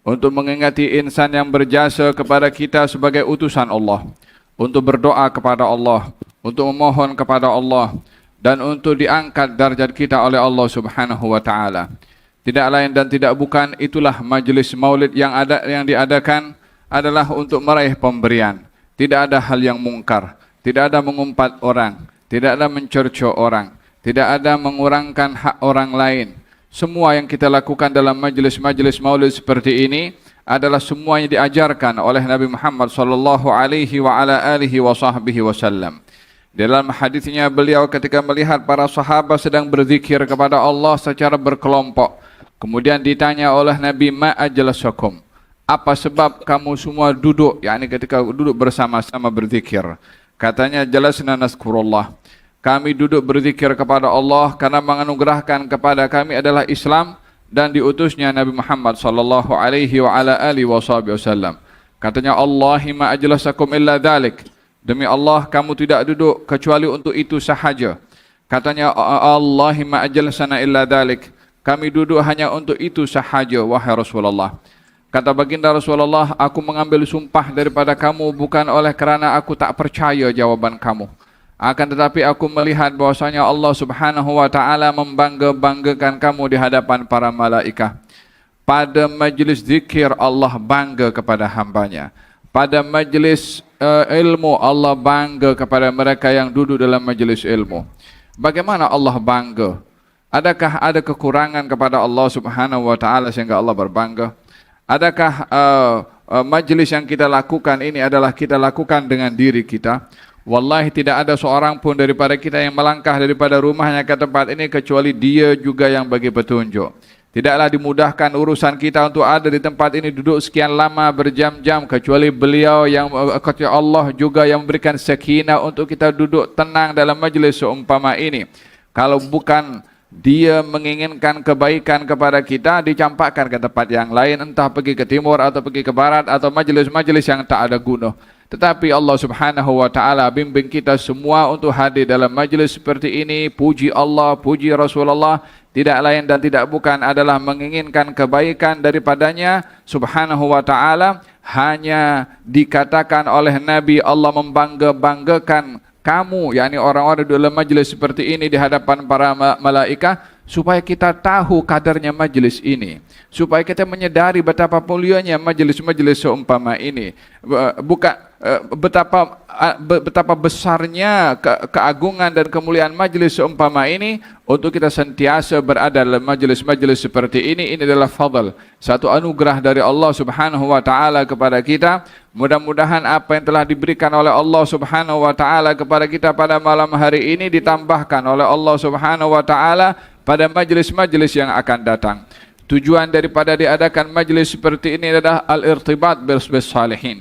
untuk mengingati insan yang berjasa kepada kita sebagai utusan Allah, untuk berdoa kepada Allah, untuk memohon kepada Allah, dan untuk diangkat darjat kita oleh Allah Subhanahu wa taala. Tidak lain dan tidak bukan, itulah majlis maulid yang diadakan adalah untuk meraih pemberian. Tidak ada hal yang mungkar, tidak ada mengumpat orang, tidak ada mencercah orang, tidak ada mengurangkan hak orang lain. Semua yang kita lakukan dalam majlis-majlis maulid seperti ini adalah semuanya diajarkan oleh Nabi Muhammad sallallahu alaihi wa ala alihi wa sahbihi wasallam. Dalam hadisnya beliau ketika melihat para sahabat sedang berzikir kepada Allah secara berkelompok, kemudian ditanya oleh Nabi, ma ajlasakum, apa sebab kamu semua duduk, yakni ketika duduk bersama-sama berzikir. Katanya, jalasna nazkurullah, kami duduk berzikir kepada Allah karena menganugerahkan kepada kami adalah Islam dan diutusnya Nabi Muhammad sallallahu alaihi wa ala alihi wasallam. Katanya, Allahumma ajlasakum illa dzalik, demi Allah kamu tidak duduk kecuali untuk itu sahaja. Katanya, Allahumma ajlasana illa dzalik, kami duduk hanya untuk itu sahaja, wahai Rasulullah. Kata baginda Rasulullah, aku mengambil sumpah daripada kamu bukan oleh kerana aku tak percaya jawaban kamu. Akan tetapi aku melihat bahwasanya Allah Subhanahu wa taala membangga-banggakan kamu di hadapan para malaikat. Pada majlis zikir Allah bangga kepada hambanya. Pada majlis ilmu Allah bangga kepada mereka yang duduk dalam majlis ilmu. Bagaimana Allah bangga? Adakah ada kekurangan kepada Allah Subhanahu wa taala sehingga Allah berbangga? Adakah majlis yang kita lakukan ini adalah kita lakukan dengan diri kita? Wallahi tidak ada seorang pun daripada kita yang melangkah daripada rumahnya ke tempat ini kecuali dia juga yang bagi petunjuk. Tidaklah dimudahkan urusan kita untuk ada di tempat ini duduk sekian lama berjam-jam kecuali beliau yang Allah juga yang memberikan sakinah untuk kita duduk tenang dalam majlis seumpama ini. Kalau bukan dia menginginkan kebaikan kepada kita, dicampakkan ke tempat yang lain, entah pergi ke timur atau pergi ke barat atau majlis-majlis yang tak ada guna. Tetapi Allah Subhanahu wa taala bimbing kita semua untuk hadir dalam majlis seperti ini. Puji Allah, puji Rasulullah, tidak lain dan tidak bukan adalah menginginkan kebaikan daripadanya Subhanahu wa taala. Hanya dikatakan oleh Nabi, Allah membangga-banggakan kamu, yakni orang-orang dalam majlis seperti ini di hadapan para malaikat, supaya kita tahu kadarnya majlis ini, supaya kita menyadari betapa mulianya majlis-majlis seumpama ini, betapa besarnya keagungan dan kemuliaan majlis seumpama ini. Untuk kita sentiasa berada dalam majlis-majlis seperti ini adalah fadl, satu anugerah dari Allah Subhanahu wa taala kepada kita. Mudah-mudahan apa yang telah diberikan oleh Allah Subhanahu wa taala kepada kita pada malam hari ini ditambahkan oleh Allah Subhanahu wa taala pada majlis-majlis yang akan datang. Tujuan daripada diadakan majlis seperti ini adalah al-irtibat bis-salihin,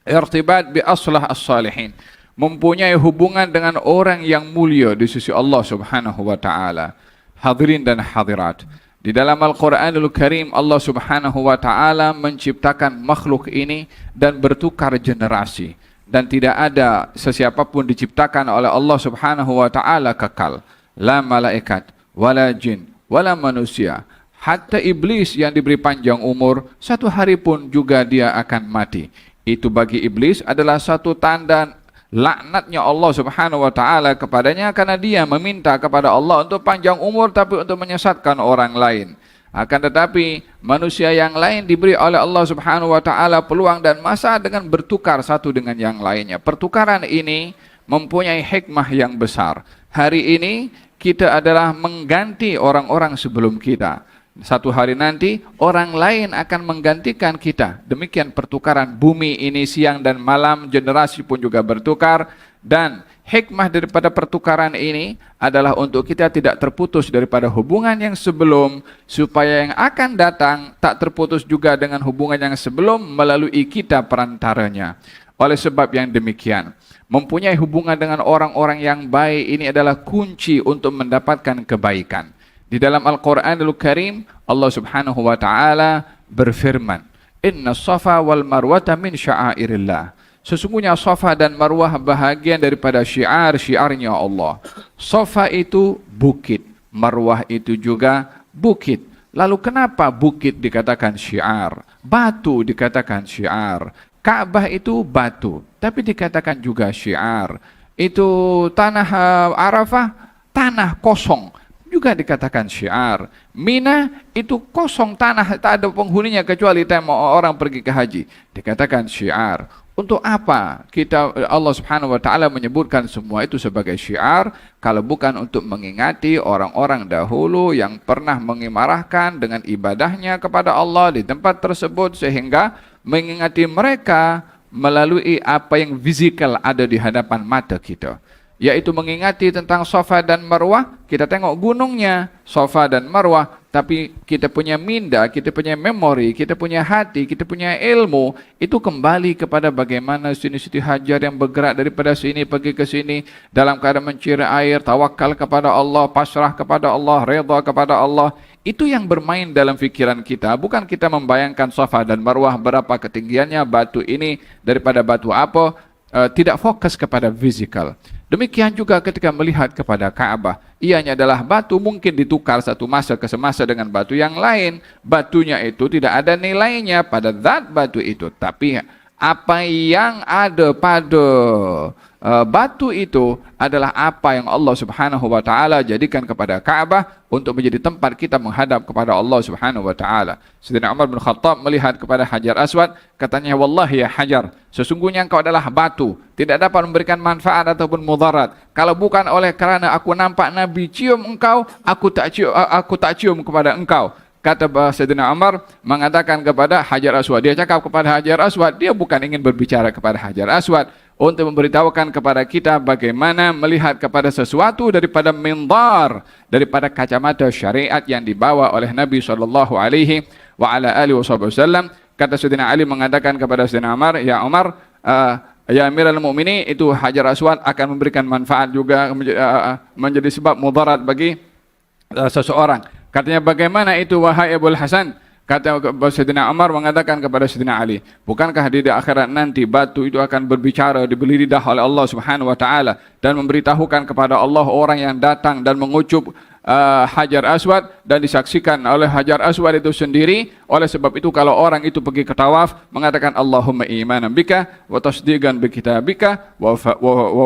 irtibat bi aslah as-salihin, mempunyai hubungan dengan orang yang mulia di sisi Allah Subhanahu wa taala. Hadirin dan hadirat, di dalam Al-Quranul Karim Allah Subhanahu wa taala menciptakan makhluk ini dan bertukar generasi, dan tidak ada sesiapa pun diciptakan oleh Allah Subhanahu wa taala kekal, la malaikat wala jin wala manusia. Hatta iblis yang diberi panjang umur, satu hari pun juga dia akan mati. Itu bagi iblis adalah satu tanda laknatnya Allah Subhanahu wa taala kepadanya, karena dia meminta kepada Allah untuk panjang umur tapi untuk menyesatkan orang lain. Akan tetapi manusia yang lain diberi oleh Allah Subhanahu wa taala peluang dan masa dengan bertukar satu dengan yang lainnya. Pertukaran ini mempunyai hikmah yang besar. Hari ini kita adalah mengganti orang-orang sebelum kita. Satu hari nanti orang lain akan menggantikan kita. Demikian pertukaran bumi ini, siang dan malam, generasi pun juga bertukar. Dan hikmah daripada pertukaran ini adalah untuk kita tidak terputus daripada hubungan yang sebelum, supaya yang akan datang tak terputus juga dengan hubungan yang sebelum melalui kita perantaranya. Oleh sebab yang demikian, mempunyai hubungan dengan orang-orang yang baik ini adalah kunci untuk mendapatkan kebaikan. Di dalam Al-Quranul Karim Allah Subhanahu wa taala berfirman, Inna Safa wal Marwata min sya'airillah. Sesungguhnya Safa dan Marwah bahagian daripada syiar-syiarnya Allah. Safa itu bukit, Marwah itu juga bukit. Lalu kenapa bukit dikatakan syiar, batu dikatakan syiar? Ka'bah itu batu, tapi dikatakan juga syiar. Itu tanah Arafah, tanah kosong, juga dikatakan syiar. Mina itu kosong tanah, tak ada penghuninya kecuali orang pergi ke haji, dikatakan syiar. Untuk apa Allah Subhanahu wa taala menyebutkan semua itu sebagai syiar kalau bukan untuk mengingati orang-orang dahulu yang pernah mengimarahkan dengan ibadahnya kepada Allah di tempat tersebut, sehingga mengingati mereka melalui apa yang fisikal ada di hadapan mata kita, yaitu mengingati tentang Safa dan Marwah. Kita tengok gunungnya Safa dan Marwah, tapi kita punya minda, kita punya memori, kita punya hati, kita punya ilmu, itu kembali kepada bagaimana Siti Hajar yang bergerak daripada sini pergi ke sini dalam keadaan mencari air, tawakal kepada Allah, pasrah kepada Allah, redha kepada Allah. Itu yang bermain dalam fikiran kita, bukan kita membayangkan Safa dan Marwah berapa ketinggiannya, batu ini daripada batu apa. Tidak fokus kepada fisikal. Demikian juga ketika melihat kepada Ka'bah, ianya adalah batu, mungkin ditukar satu masa ke semasa dengan batu yang lain. Batunya itu tidak ada nilainya pada zat batu itu, tapi apa yang ada pada batu itu adalah apa yang Allah Subhanahu wa taala jadikan kepada Ka'bah untuk menjadi tempat kita menghadap kepada Allah Subhanahu wa taala. Sayyidina Umar bin Khattab melihat kepada Hajar Aswad, katanya, "Wallahi ya Hajar, sesungguhnya engkau adalah batu, tidak dapat memberikan manfaat ataupun mudarat. Kalau bukan oleh kerana aku nampak Nabi cium engkau, aku tak cium kepada engkau." Kata Sayyidina Umar mengatakan kepada Hajar Aswad, dia cakap kepada Hajar Aswad, dia bukan ingin berbicara kepada Hajar Aswad untuk memberitahukan kepada kita bagaimana melihat kepada sesuatu daripada mindar, daripada kacamata syariat yang dibawa oleh Nabi sallallahu alaihi wa ala alihi wasallam. Kata Sayyidina Ali mengatakan kepada Sayyidina Umar, "Ya Umar, ya Amirul Mukminin, itu Hajar Aswad akan memberikan manfaat juga, menjadi sebab mudarat bagi seseorang." Katanya, "Bagaimana itu wahai Abul Hasan?" Kata Sayyidina Umar mengatakan kepada Sayyidina Ali, "Bukankah di akhirat nanti batu itu akan berbicara, diberi lidah oleh Allah Subhanahu wa taala dan memberitahukan kepada Allah orang yang datang dan mengucup Hajar Aswad dan disaksikan oleh Hajar Aswad itu sendiri." Oleh sebab itu kalau orang itu pergi ke tawaf mengatakan, "Allahumma imanan bika wa tasdiqan bi kitabika wa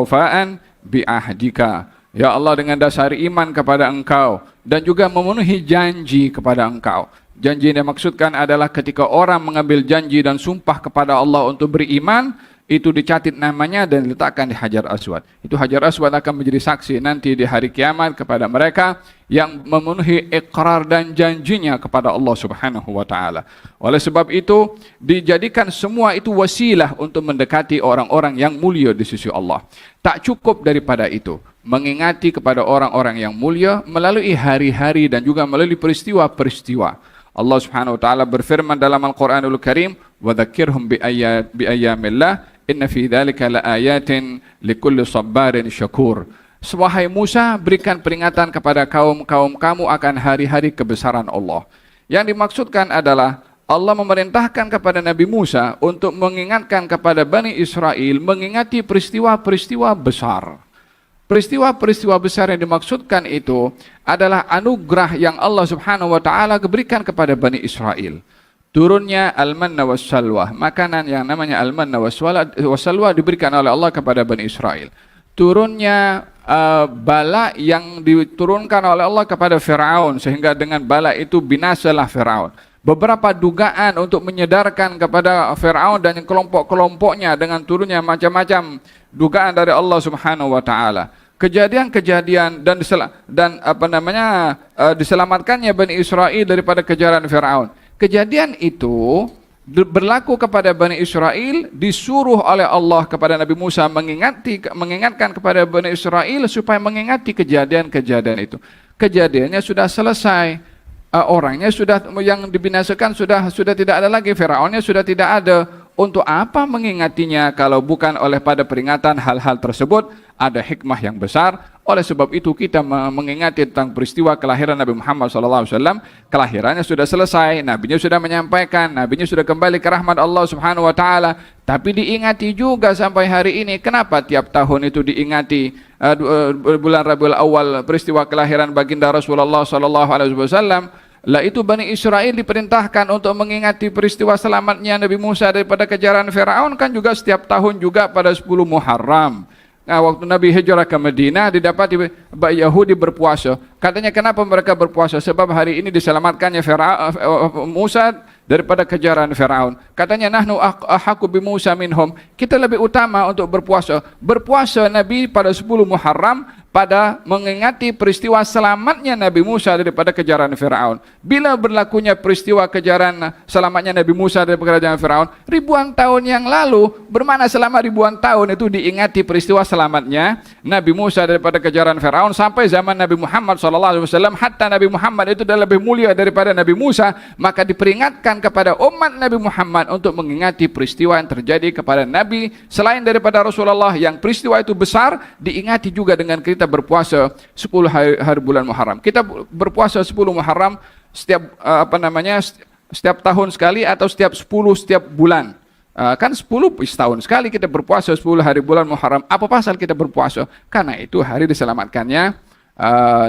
wafa'an bi ahdika." Ya Allah, dengan dasar iman kepada engkau dan juga memenuhi janji kepada engkau. Janji yang dimaksudkan adalah ketika orang mengambil janji dan sumpah kepada Allah untuk beriman, itu dicatat namanya dan diletakkan di Hajar Aswad. Itu Hajar Aswad akan menjadi saksi nanti di hari kiamat kepada mereka yang memenuhi iqrar dan janjinya kepada Allah Subhanahu wa taala. Oleh sebab itu dijadikan semua itu wasilah untuk mendekati orang-orang yang mulia di sisi Allah. Tak cukup daripada itu, mengingati kepada orang-orang yang mulia melalui hari-hari dan juga melalui peristiwa-peristiwa. Allah Subhanahu wa taala berfirman dalam Al-Qur'anul Karim, "Wa dzakkirhum bi ayyamillah, inna fi dzalika laayatin likulli sabbarin syakur." Wahai Musa, berikan peringatan kepada kaum-kaum kamu akan hari-hari kebesaran Allah. Yang dimaksudkan adalah Allah memerintahkan kepada Nabi Musa untuk mengingatkan kepada Bani Israel mengingati peristiwa-peristiwa besar. Peristiwa-peristiwa besar yang dimaksudkan itu adalah anugerah yang Allah Subhanahu wa taala berikan kepada Bani Israel. Turunnya al-manna was-salwa, makanan yang namanya al-manna was-salwa diberikan oleh Allah kepada Bani Israel. Turunnya bala yang diturunkan oleh Allah kepada Firaun, sehingga dengan bala itu binasalah Firaun. Beberapa dugaan untuk menyedarkan kepada Firaun dan kelompok-kelompoknya dengan turunnya macam-macam dugaan dari Allah Subhanahu wa taala. Kejadian-kejadian dan diselamatkannya Bani Israel daripada kejaran Firaun. Kejadian itu berlaku kepada Bani Israel, disuruh oleh Allah kepada Nabi Musa mengingatkan kepada Bani Israel supaya mengingati kejadian-kejadian itu. Kejadiannya sudah selesai. Orangnya sudah yang dibinasakan sudah tidak ada lagi, Firaunnya sudah tidak ada. Untuk apa mengingatinya kalau bukan oleh pada peringatan hal-hal tersebut ada hikmah yang besar. Oleh sebab itu kita mengingati tentang peristiwa kelahiran Nabi Muhammad SAW. Kelahirannya sudah selesai, nabinya sudah menyampaikan, nabinya sudah kembali ke rahmat Allah Subhanahu wa taala. Tapi diingati juga sampai hari ini. Kenapa tiap tahun itu diingati bulan Rabiul Awal peristiwa kelahiran baginda Rasulullah SAW? Lah itu Bani Israel diperintahkan untuk mengingati peristiwa selamatnya Nabi Musa daripada kejaran Firaun kan juga setiap tahun juga pada 10 Muharram. Nah, waktu Nabi hijrah ke Madinah didapati Yahudi berpuasa. Katanya kenapa mereka berpuasa? Sebab hari ini diselamatkannya Musa daripada kejaran Firaun. Katanya nahnu ahaqu bi Musa minhum. Kita lebih utama untuk berpuasa. Berpuasa Nabi pada 10 Muharram pada mengingati peristiwa selamatnya Nabi Musa daripada kejaran Firaun. Bila berlakunya peristiwa kejaran selamatnya Nabi Musa daripada kejaran Firaun, ribuan tahun yang lalu, bermakna selama ribuan tahun itu diingati peristiwa selamatnya Nabi Musa daripada kejaran Firaun sampai zaman Nabi Muhammad SAW. Hatta Nabi Muhammad itu dah lebih mulia daripada Nabi Musa, maka diperingatkan kepada umat Nabi Muhammad untuk mengingati peristiwa yang terjadi kepada Nabi selain daripada Rasulullah, yang peristiwa itu besar, diingati juga dengan kita berpuasa 10 hari bulan Muharram. Kita berpuasa 10 Muharram setiap setiap tahun sekali atau setiap 10 setiap bulan. Kan 10 setahun sekali kita berpuasa 10 hari bulan Muharram. Apa pasal kita berpuasa? Karena itu hari diselamatkannya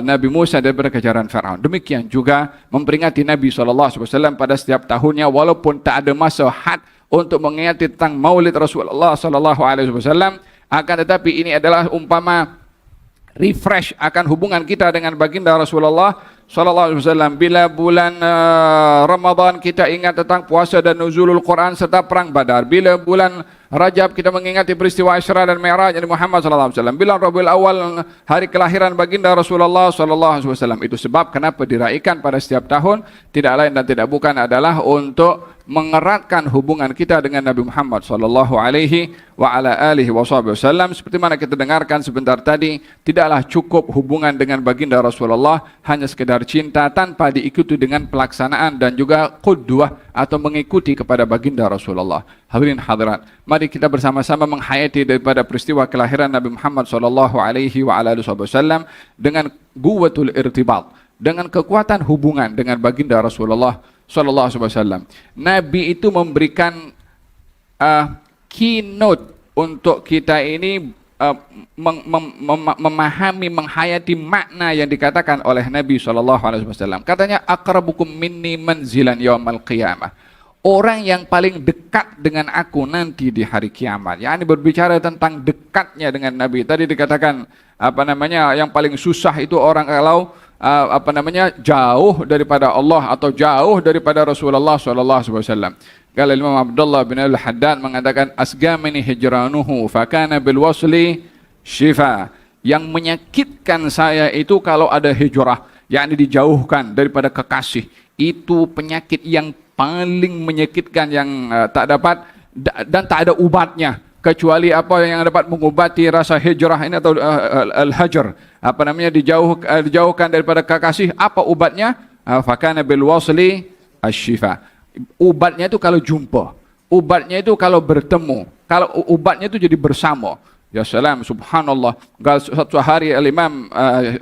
Nabi Musa daripada kejaran Firaun. Demikian juga memperingati Nabi SAW pada setiap tahunnya, walaupun tak ada masa had untuk mengingati tentang maulid Rasulullah SAW, akan tetapi ini adalah umpama refresh akan hubungan kita dengan baginda Rasulullah sallallahu alaihi wasallam. Bila bulan Ramadan kita ingat tentang puasa dan nuzulul Quran serta perang Badar. Bila bulan Rajab kita mengingati peristiwa Isra dan Mi'raj Nabi Muhammad sallallahu alaihi wasallam. Bila Rabiul Awal hari kelahiran baginda Rasulullah sallallahu alaihi wasallam. Itu sebab kenapa diraikan pada setiap tahun, tidak lain dan tidak bukan adalah untuk mengeratkan hubungan kita dengan Nabi Muhammad sallallahu alaihi wa ala alihi wasallam. Seperti mana kita dengarkan sebentar tadi, tidaklah cukup hubungan dengan baginda Rasulullah hanya sekedar cinta tanpa diikuti dengan pelaksanaan dan juga qudwah atau mengikuti kepada baginda Rasulullah. Hadirin hadirat, mari kita bersama-sama menghayati daripada peristiwa kelahiran Nabi Muhammad sallallahu alaihi wa ala alihi wasallam dengan quwwatul irtibat, dengan kekuatan hubungan dengan baginda Rasulullah sallallahu alaihi wasallam. Nabi itu memberikan keynote untuk kita ini memahami, menghayati makna yang dikatakan oleh Nabi sallallahu alaihi wasallam. Katanya aqrabukum minni manzilan yaumal qiyamah. Orang yang paling dekat dengan aku nanti di hari kiamat. Ya, ini berbicara tentang dekatnya dengan Nabi. Tadi dikatakan yang paling susah itu orang kalau jauh daripada Allah atau jauh daripada Rasulullah sallallahu alaihi wasallam. Kalau Imam Abdullah bin Al-Haddad mengatakan asgamani hijranuhu fakana bil wasli syifa. Yang menyakitkan saya itu kalau ada hijrah, yakni dijauhkan daripada kekasih. Itu penyakit yang paling menyakitkan yang tak dapat dan tak ada ubatnya kecuali apa yang dapat mengubati rasa hijrah ini atau al-hajr, dijauhkan daripada kekasih. Apa ubatnya? Fakana bil wasli asy-syifa. Ubatnya itu kalau jumpa, ubatnya itu kalau bertemu, kalau ubatnya itu jadi bersama. Ya salam, subhanallah. Suatu hari Imam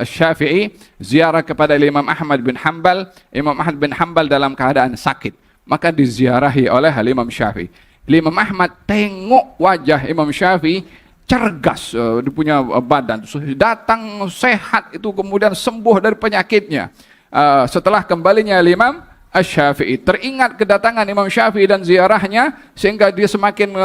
Syafi'i ziarah kepada Imam Ahmad bin Hanbal. Imam Ahmad bin Hanbal dalam keadaan sakit, maka diziarahi oleh Imam Syafi'i. Imam Ahmad tengok wajah Imam Syafi'i cergas, dia punya badan datang sehat itu, kemudian sembuh dari penyakitnya. Setelah kembalinya Imam Syafi'i, teringat kedatangan Imam Syafi'i dan ziarahnya, sehingga dia semakin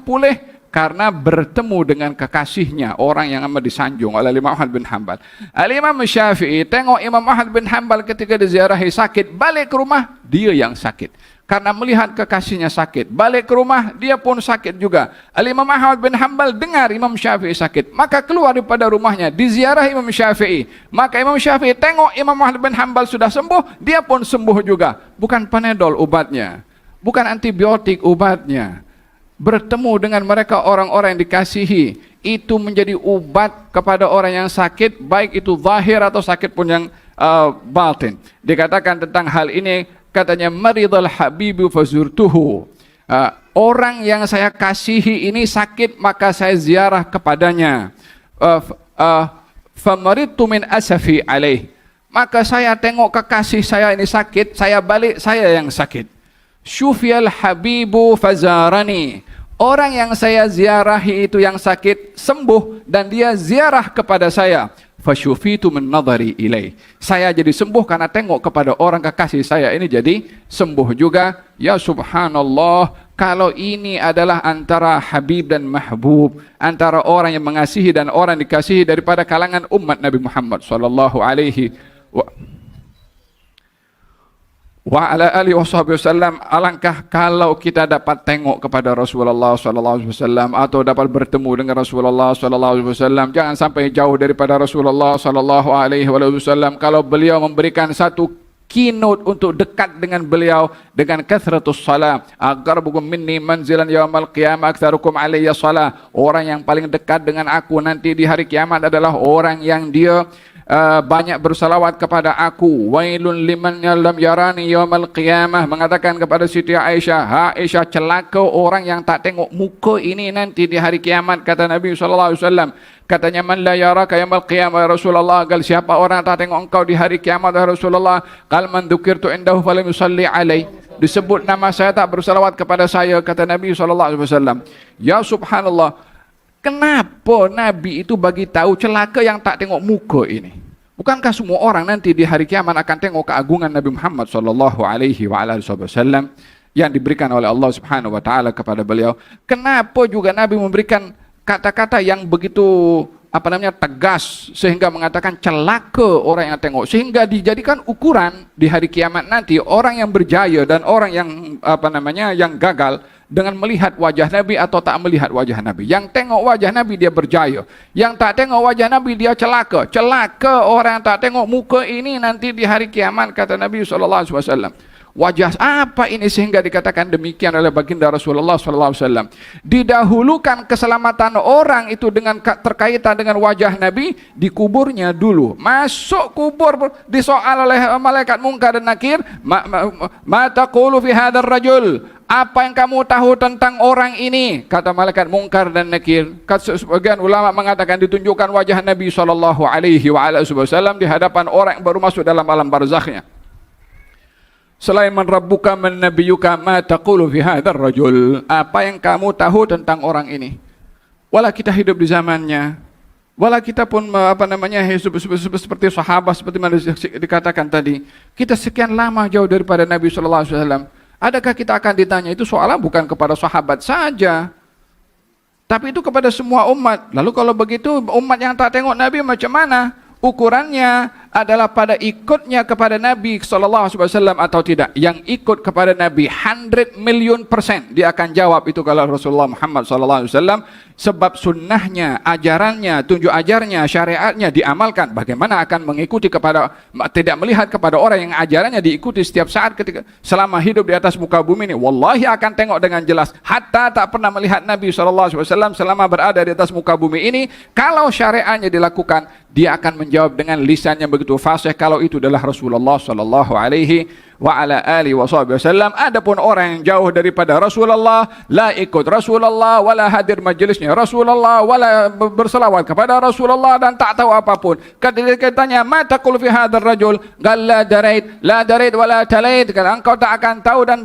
pulih karena bertemu dengan kekasihnya, orang yang amat disanjung oleh Imam Ahmad bin Hanbal. Imam Syafi'i tengok Imam Ahmad bin Hanbal ketika diziarahi sakit, balik ke rumah dia yang sakit. Karena melihat kekasihnya sakit, balik ke rumah dia pun sakit juga. Imam Ahmad bin Hanbal dengar Imam Syafi'i sakit, maka keluar daripada rumahnya, diziarahi Imam Syafi'i. Maka Imam Syafi'i tengok Imam Ahmad bin Hanbal sudah sembuh, dia pun sembuh juga. Bukan Panadol obatnya, bukan antibiotik obatnya. Bertemu dengan mereka orang-orang yang dikasihi, itu menjadi ubat kepada orang yang sakit, baik itu zahir atau sakit pun yang batin. Dikatakan tentang hal ini, katanya maridul habibu fazurtuhu. Orang yang saya kasihi ini sakit, maka saya ziarah kepadanya. Famaridtu min asafi alaih. Maka saya tengok kekasih saya ini sakit, saya balik, saya yang sakit. Syufiyal habibu fazarani. Orang yang saya ziarahi itu yang sakit sembuh dan dia ziarah kepada saya. fasyufitu min nadhari ilaih. Saya jadi sembuh karena tengok kepada orang kekasih saya ini jadi sembuh juga. Ya subhanallah, kalau ini adalah antara Habib dan Mahbub, antara orang yang mengasihi dan orang dikasihi daripada kalangan umat Nabi Muhammad sallallahu alaihi wa ala alihi wasallam. Alangkah kalau kita dapat tengok kepada Rasulullah sallallahu alaihi wasallam atau dapat bertemu dengan Rasulullah sallallahu alaihi wasallam. Jangan sampai jauh daripada Rasulullah sallallahu alaihi wasallam. Kalau beliau memberikan satu keynote untuk dekat dengan beliau dengan kathratus salam, aqrabukum minni manzilan yaumal qiyamah aktsarukum alayya salah. Orang yang paling dekat dengan aku nanti di hari kiamat adalah orang yang dia banyak bersalawat kepada aku. Wailun liman lam yarani yaumal qiyamah, mengatakan kepada Siti Aisyah, ha Aisyah, celaka orang yang tak tengok muka ini nanti di hari kiamat, kata Nabi sallallahu alaihi wasallam. Katanya, man la yaraka yaumal qiyamah ya Rasulullah. Gal, siapa orang tak tengok engkau di hari kiamat ya Rasulullah? Qal man dzukirtu indahu falam yusalli alai. Disebut nama saya tak bersalawat kepada saya, kata Nabi sallallahu alaihi wasallam. Ya subhanallah, kenapa Nabi itu bagi tahu celaka yang tak tengok muka ini? Bukankah semua orang nanti di hari kiamat akan tengok keagungan Nabi Muhammad sallallahu alaihi wasallam yang diberikan oleh Allah Subhanahu wa taala kepada beliau? Kenapa juga Nabi memberikan kata-kata yang begitu tegas sehingga mengatakan celaka orang yang tengok, sehingga dijadikan ukuran di hari kiamat nanti orang yang berjaya dan orang yang yang gagal dengan melihat wajah Nabi atau tak melihat wajah Nabi. Yang tengok wajah Nabi dia berjaya, yang tak tengok wajah Nabi dia celaka. Celaka orang yang tak tengok muka ini nanti di hari kiamat, kata Nabi sallallahu alaihi wasallam. Wajah apa ini sehingga dikatakan demikian oleh baginda Rasulullah sallallahu alaihi wasallam? Didahulukan keselamatan orang itu dengan terkaitan dengan wajah Nabi, dikuburnya dulu. Masuk kubur disoal oleh malaikat Munkar dan Nakir, ma taqulu fi hadzal rajul? Apa yang kamu tahu tentang orang ini? Kata malaikat Munkar dan Nakir. Sebagian ulama mengatakan ditunjukkan wajah Nabi sallallahu alaihi wasallam di hadapan orang yang baru masuk dalam alam barzakhnya. Selain man rabbuka man nabiyuka ma taqulu fi hadzal rajul? Apa yang kamu tahu tentang orang ini? Wala kita hidup di zamannya, wala kita pun hidup seperti sahabat, seperti mana dikatakan tadi. Kita sekian lama jauh daripada Nabi sallallahu alaihi wasallam. Adakah kita akan ditanya? Itu soalan bukan kepada sahabat saja, tapi itu kepada semua umat. Lalu kalau begitu umat yang tak tengok Nabi macam mana? Ukurannya adalah pada ikutnya kepada Nabi sallallahu alaihi wasallam atau tidak. Yang ikut kepada Nabi 100 million % dia akan jawab itu kalau Rasulullah Muhammad sallallahu alaihi wasallam, sebab sunnahnya, ajarannya, tunjuk ajarnya, syariatnya diamalkan. Bagaimana akan mengikuti kepada, tidak melihat kepada orang yang ajarannya diikuti setiap saat ketika selama hidup di atas muka bumi ini? Wallahi akan tengok dengan jelas. Hatta tak pernah melihat Nabi sallallahu alaihi wasallam selama berada di atas muka bumi ini, kalau syariatnya dilakukan, dia akan menjawab dengan lisan yang begitu fasih kalau itu adalah Rasulullah sallallahu alaihi wa ala alihi wasallam. Adapun orang yang jauh daripada Rasulullah, la ikut Rasulullah, wala hadir majlisnya Rasulullah, wala berselawat kepada Rasulullah dan tak tahu apapun. Katanya, ma taqul fi hadzal rajul? Qal la darait wala talait. Kalau engkau tak akan tahu dan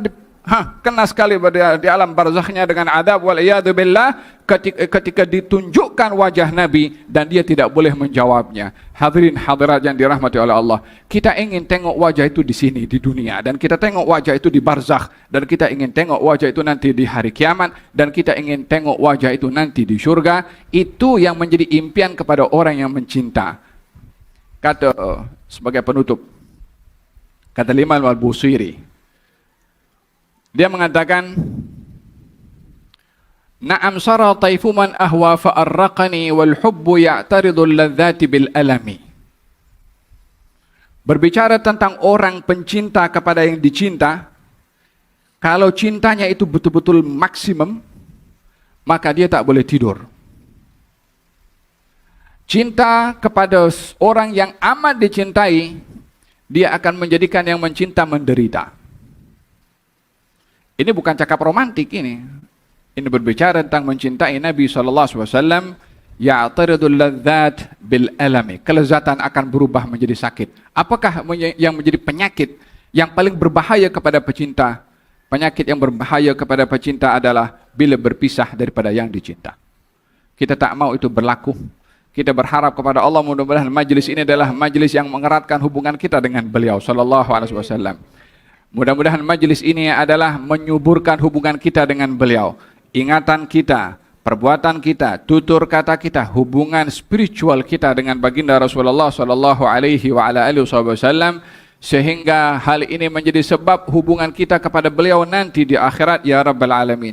kena sekali di alam barzakhnya dengan adab wal iyad billah ketika ditunjukkan wajah Nabi dan dia tidak boleh menjawabnya. Hadirin hadirat yang dirahmati oleh Allah, kita ingin tengok wajah itu di sini di dunia, dan kita tengok wajah itu di barzakh, dan kita ingin tengok wajah itu nanti di hari kiamat, dan kita ingin tengok wajah itu nanti di syurga. Itu yang menjadi impian kepada orang yang mencinta. Kata sebagai penutup, kata Imam Al-Busiri, dia mengatakan, na'am sara taifu man ahwa fa'arraqani wal hubbu ya'taridul ladzati bil alami. Berbicara tentang orang pencinta kepada yang dicinta, kalau cintanya itu betul-betul maksimum, maka dia tak boleh tidur. Cinta kepada orang yang amat dicintai, dia akan menjadikan yang mencinta menderita. Ini bukan cakap romantik ini. Ini berbicara tentang mencintai Nabi SAW. Ya'taridul ladzat bil alami. Kelezatan akan berubah menjadi sakit. Apakah yang menjadi penyakit yang paling berbahaya kepada pecinta? Penyakit yang berbahaya kepada pecinta adalah bila berpisah daripada yang dicinta. Kita tak mau itu berlaku. Kita berharap kepada Allah mudah-mudahan majlis ini adalah majlis yang mengeratkan hubungan kita dengan beliau sallallahu alaihi wasallam. Mudah-mudahan majlis ini adalah menyuburkan hubungan kita dengan beliau. Ingatan kita, perbuatan kita, tutur kata kita, hubungan spiritual kita dengan baginda Rasulullah sallallahu alaihi wasallam, sehingga hal ini menjadi sebab hubungan kita kepada beliau nanti di akhirat ya rabbal alamin.